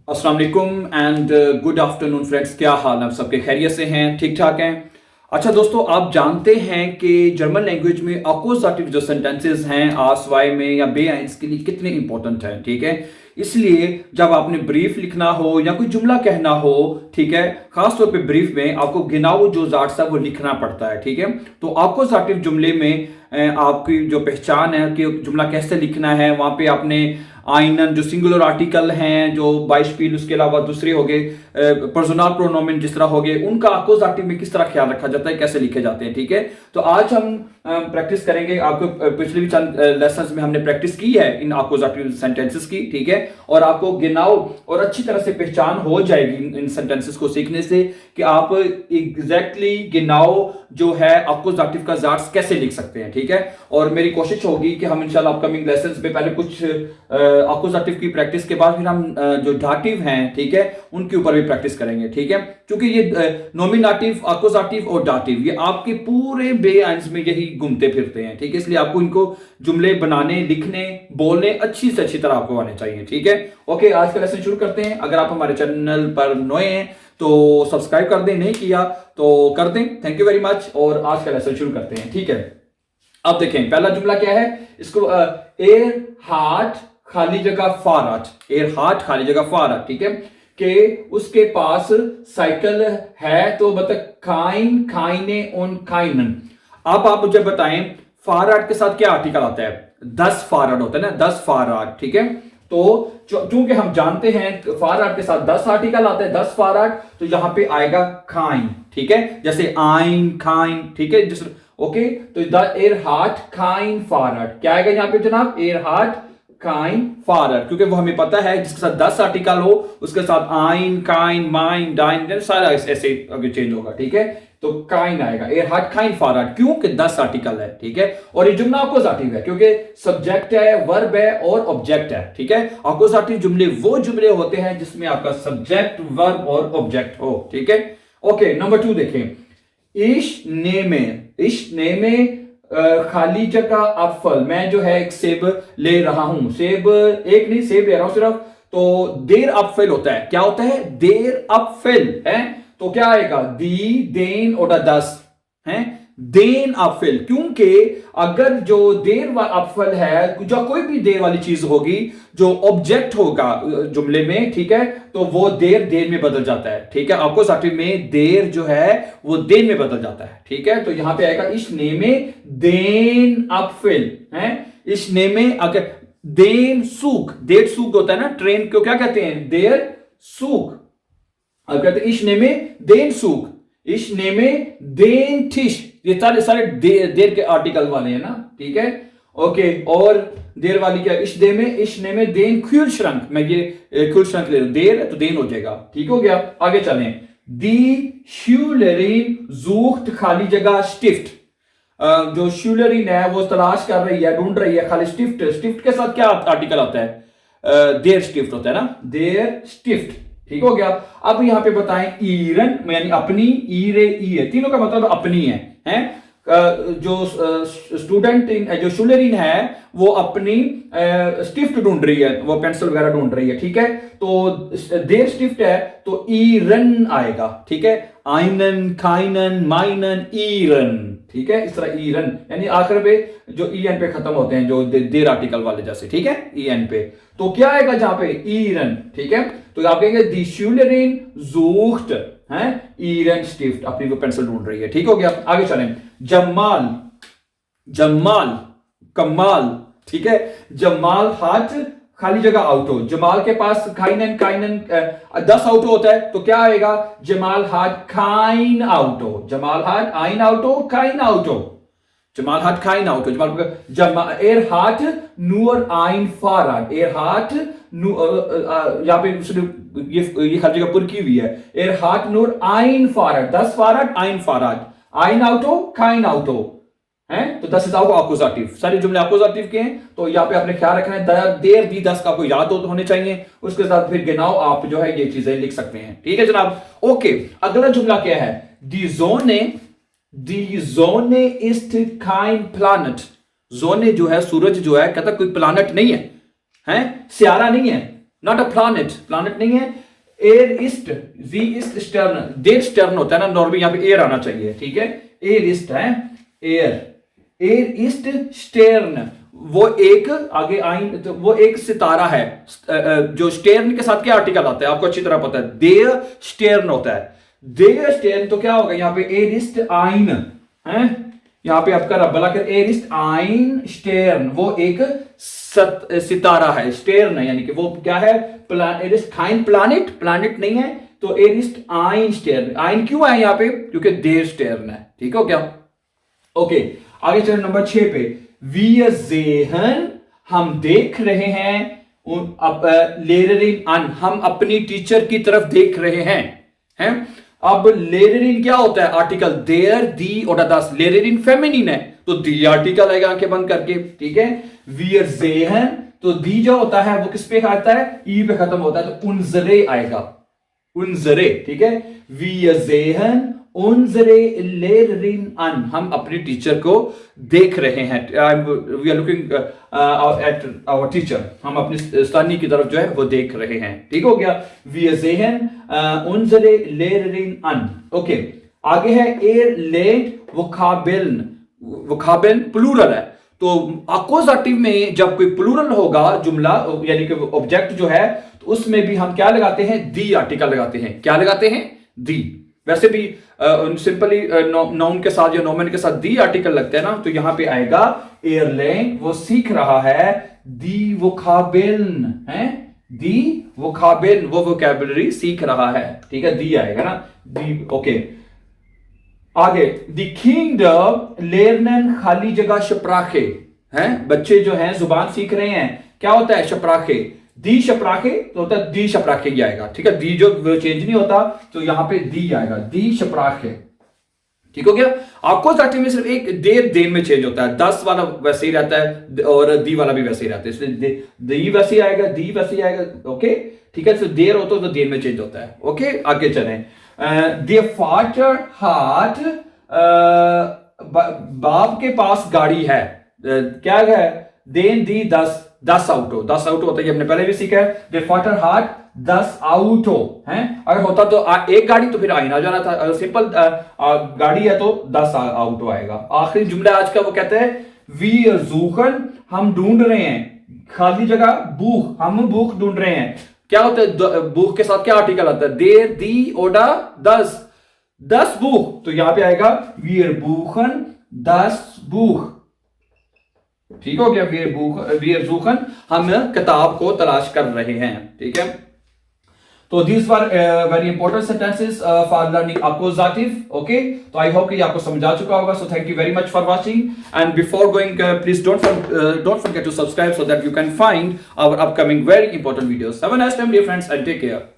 अस्सलाम वालेकुम and good afternoon friends. क्या हाल, आप सबके खैरियत से हैं, ठीक ठाक हैं? अच्छा दोस्तों, आप जानते हैं कि जर्मन लैंग्वेज में अकुजाटिव जो सेंटेंसेस हैं आस वाई में या बे आइंस के लिए कितने इंपॉर्टेंट हैं, ठीक है। इसलिए जब आपने ब्रीफ लिखना हो या कोई जुमला कहना हो, ठीक है, खासतौर पे ब्रीफ में आपको गिनाओ जो जाट्स है वो लिखना पड़ता है, ठीक है। तो अकुजाटिव जुमले में आपकी जो पहचान है कि जुमला कैसे लिखना है, वहां पे आपने आइनन जो सिंगुलर आर्टिकल हैं, जो बाइशपील, उसके अलावा दूसरे हो गए पर्सनल प्रोनोमेन जिस तरह हो गए, उनका अकुजाटिव में किस तरह ख्याल रखा जाता है, कैसे लिखे जाते हैं, ठीक है। तो आज हम प्रैक्टिस करेंगे। आपको पिछले भी चंद लेसन्स में हमने प्रैक्टिस की है इन अकुजाटिव सेंटेंसेस की, ठीक है। और आपको गिनाओ और अच्छी तरह से पहचान हो जाएगी इन सेंटेंसेस को सीखने से कि आप एग्जैक्टली गिनाओ जो है अकुजाटिव का जाट्स कैसे लिख सकते हैं, ठीक है। और मेरी कोशिश होगी कि हम इंशाल्लाह अपकमिंग लेसन्स में पहले कुछ अकुजाटिव की प्रैक्टिस के बाद फिर हम जो डाटिव हैं, ठीक है, उनके ऊपर भी प्रैक्टिस करेंगे, ठीक है। क्योंकि ये नॉमिनेटिव, अकुजाटिव और डाटिव ये आपके पूरे बे आइंस में यही घूमते फिरते हैं, ठीक है। इसलिए आपको इनको जुमले बनाने, लिखने, बोलने अच्छी से अच्छी तरह आपको आने चाहिए, ठीक है। ओके, आज का लेसन शुरू करते हैं। अगर आप हमारे चैनल पर नए हैं तो सब्सक्राइब कर दें, नहीं किया तो कर दें, थैंक यू वेरी मच। और आज का लेसन शुरू करते हैं, ठीक है। अब देखें पहला जुमला क्या है, इसको एयर हार्ट खाली जगह फाराट, एयर हार्ट खाली जगह फाराट, ठीक है। कि उसके पास साइकिल है, तो मतलब खाइन, खाइने और खाइनन। अब आप मुझे बताएं फाराट के साथ क्या आर्टिकल आता है? 10 फाराड होता है ना, 10 फाराड, ठीक है। तो चूंकि हम जानते हैं फाराड के साथ 10 आर्टिकल आता है, 10 फाराड, तो यहां पे आएगा खाइन, ठीक है, जैसे आइन, खाइन, ठीक है। जिस ओके, तो द एयर हार्ट खाइन फाराड क्या आएगा यहां पे जनाब? एयर हार्ट काइन फारर, क्योंकि वो हमें पता है जिसके साथ 10 आर्टिकल हो उसके साथ आइन, काइन, माइन, डाइन सारा ऐसे आगे चेंज होगा, ठीक है। तो काइन आएगा, एयर हार्ट काइन फारर, क्यों कि 10 आर्टिकल है, ठीक है। और ये जुमला अकुजाटिव है क्योंकि सब्जेक्ट है, वर्ब है और ऑब्जेक्ट है, ठीक है। अकुजाटिव जुमले वो जुमले होते हैं जिसमें आपका सब्जेक्ट, वर्ब और ऑब्जेक्ट हो, ठीक है। ओके, नंबर 2 देखें। इश ने में खाली जगह अफल, मैं जो है एक सेब ले रहा हूं, सेब एक नहीं, सेब ले रहा हूं सिर्फ। तो देर अपफिल होता है, क्या होता है? देर अपफिल है। तो क्या आएगा? दी, देन और दस है, देन अपफिल। क्योंकि अगर जो देर अपफल है, जो कोई भी देर वाली चीज होगी, जो ऑब्जेक्ट होगा जुमले में, ठीक है, तो वो देर देर में बदल जाता है, ठीक है। अकुजाटिव में देर जो है वो देर में बदल जाता है, ठीक है। तो यहां पे आएगा इस ने में देन अपफिल है, इस ने में अगर देन सूख, देर सूख होता है ना, ट्रेन को क्या कहते हैं? देर सूख। अब कहते हैं इस ने में देन सूख, इस ने में देन ठिश, ये सारे सारे देर के आर्टिकल वाले हैं ना, ठीक है। ओके, और देर वाली क्या? इस ने में देन ख्यूल श्रंक, मैं ये ख्यूल श्रंक ले रहा हूं, देर है तो देन हो जाएगा, ठीक हो गया। आगे चलें। दी श्यूलरिन जूख्त खाली जगह स्टिफ्ट, जो श्यूलरिन है वो तलाश कर रही है, ढूंढ रही है खाली स्टिफ्ट। स्टिफ्ट के साथ क्या आर्टिकल आता है? देर स्टिफ्ट होता है ना, देर स्टिफ्ट, ठीक हो गया। अब यहां पे बताएं ईरन यानी अपनी, ईरे ई है, तीनों का मतलब अपनी है? जो स्टूडेंट, जो शुलरिन है वो अपनी स्टिफ्ट ढूंढ रही है, वो पेंसिल वगैरह ढूंढ रही है, ठीक है। तो देर स्टिफ्ट है तो ईरन आएगा, ठीक है। आइनन, खाइनन, माइनन, ईरन, ठीक है। इस तरह ईरन यानी आखिर पे जो ई एन पे खत्म होते हैं, जो देर आर्टिकल वाले जैसे, ठीक है, ई एन पे। तो क्या आएगा जहां पे? ईरन, ठीक है। तो आप कहेंगे दी श्यूलरिन सुcht है, ईरन स्टिफ्ट, अपनी वो पेंसिल ढूंढ रही है, ठीक हो गया। आगे चलें। जमाल, जमाल, कमाल, ठीक है। जमाल हाथ खाली जगह आउटो, जमाल के पास खाइनन, काइनन 10 आउटो होता है, तो क्या आएगा? जमाल हाथ खाइन आउटो, जमाल हाथ आइन आउटो, खाइन आउटो, जमाल हाथ खाइन आउटो, जमाल एर हाथ नूर आइन फाराड, एर हाथ यहां पे ये हर जगह पुर की हुई है। एर हाथ नूर आइन फाराड, 10 फाराड, आइन फाराड, आइन आउटो, खाइन आउटो है। तो 10 इज अकुजाटिव, सारे जुमले अकुजाटिव के हैं। तो यहाँ पे आपने ख्याल रखना है, देर दी 10 का आपको याद होने चाहिए, उसके साथ फिर गिनाओ आप जो है ये चीजें लिख सकते हैं, ठीक है जनाब। ओके, अगला जुमला क्या है? दी जोने ist kein planet, जोने जो है सूरज जो है, कहता कोई प्लानट नहीं है, हैं, सियारा नहीं है, नॉट अ प्लैनेट, प्लैनेट नहीं है। एयर ईस्ट, जी ईस्ट स्टर्न, देर स्टर्न होता है ना नॉर्मली, यहाँ पे एयर आना चाहिए, ठीक है। एयर ईस्ट है, एयर ईस्ट स्टेर्न, वो एक आगे आइन, तो वो एक सितारा है। जो स्टेर्न के साथ क्या आर्टिकल आता है आपको अच्छी तरह पता है, देयर स्टेर्न होता है। देयर स्टेर्न तो क्या होगा यहाँ पे, एयर ईस्ट आइन है, यहाँ पे आपका रब्बला कर एयर ईस्ट आइन स्टेर्न, वो एक सितारा है, स्टेर्न है, यानी कि वो क्या है, एयर ईस्ट आइन, प्लैनेट, प्लैनेट नहीं है, तो एयर ईस्ट आइन स्टेर्न। आइन क्यों है यहाँ पे, क्योंकि देयर स्टेर्न है, ठीक हो क्या। ओके, आगे चलो नंबर 6 पे, वी ज़ेहन, हम देख रहे हैं, लेररिन अन, हम अपनी टीचर की तरफ देख रहे हैं। अब लेररिन क्या होता है, आर्टिकल, देयर, दी और दस, लेररिन फेमिनिन है तो दी आर्टिकल आएगा आंखें बंद करके, ठीक है। वी ज़ेहन, तो दी जो होता है वो किस पे आता है, ई पे खत्म होता है, तो उनजरे आएगा, उनजरे, ठीक है। वी ज़ेहन उनजरे लेररिन अन, हम अपनी टीचर को देख रहे हैं, we are looking at our teacher, हम अपनी स्थानी की तरफ जो है वो देख रहे हैं, ठीक हो गया। We ज़ेहन उनजरे लेररिन on. ओके, आगे है एयर लेट वोकाबिल्न, वोकाबिल्न प्लूरल है, तो अकोजाटिव में जब कोई प्लूरल होगा जुमला, यानी कि ऑब्जेक्ट जो है, तो उसमें भी हम क्या लगाते हैं, दी आर्टिकल लगाते हैं, क्या लगाते हैं, दी। वैसे भी सिंपली नाउन के साथ या नोमेन के साथ दी आर्टिकल लगते हैं ना, तो यहां पे आएगा एयरलाइन, वो सीख रहा है, दी वोकाबिल्न है, दी वोकाबिल्न, वो वोकैबुलरी सीख रहा है, ठीक है, दी आएगा ना, दी। ओके, आगे, दी किंगडम लेरनन, खाली जगह शप्राखे हैं, बच्चे जो हैं जुबान सीख रहे हैं, क्या होता है, शप्राखे, दी शप्राखे, तो होता है दी शप्राखे ही आएगा, ठीक है, दी जो चेंज नहीं होता, तो यहां पे दी आएगा, दी शप्राखे, ठीक हो गया। आपको में सिर्फ एक देर देन में चेंज होता है, 10 वाला वैसे ही रहता है और दी वाला भी वैसे ही रहता है, इसलिए दी वैसे ही आएगा, दी वैसे ही आएगा, ओके, ठीक है। सिर्फ देर होता है तो देर में चेंज होता है, ओके। आगे चलें, देयर फादर हार्ट, बाप के पास गाड़ी है, क्या है, देन दी 10 आउटो, 10 आउटो होता है, ये हमने पहले भी सीखा है, देयर फादर हार्ट 10 आउटो है, अगर होता तो एक गाड़ी तो फिर आइन आ जाना था, अगर सिंपल गाड़ी है तो 10 आउटो आएगा। आखिरी जुमला आज का वो कहते हैं, वी ज़ूखन, हम ढूंढ रहे हैं, खाली जगह बूख, हम भूख ढूंढ रहे हैं, क्या होता है, भूख के साथ क्या आर्टिकल आता है, देर, दी, ओडा, 10 भूख, तो यहां पे आएगा वीर बूखन 10 भूख, ठीक हो गया। वीर जूखन, हम किताब को तलाश कर रहे हैं, ठीक है। तो these were very important sentences for learning accusative, okay. तो आई होप कि आपको समझ आ चुका होगा, so thank you very much for watching, and before going please don't forget to subscribe so that you can find our upcoming very important videos. Have a nice time dear friends and take care.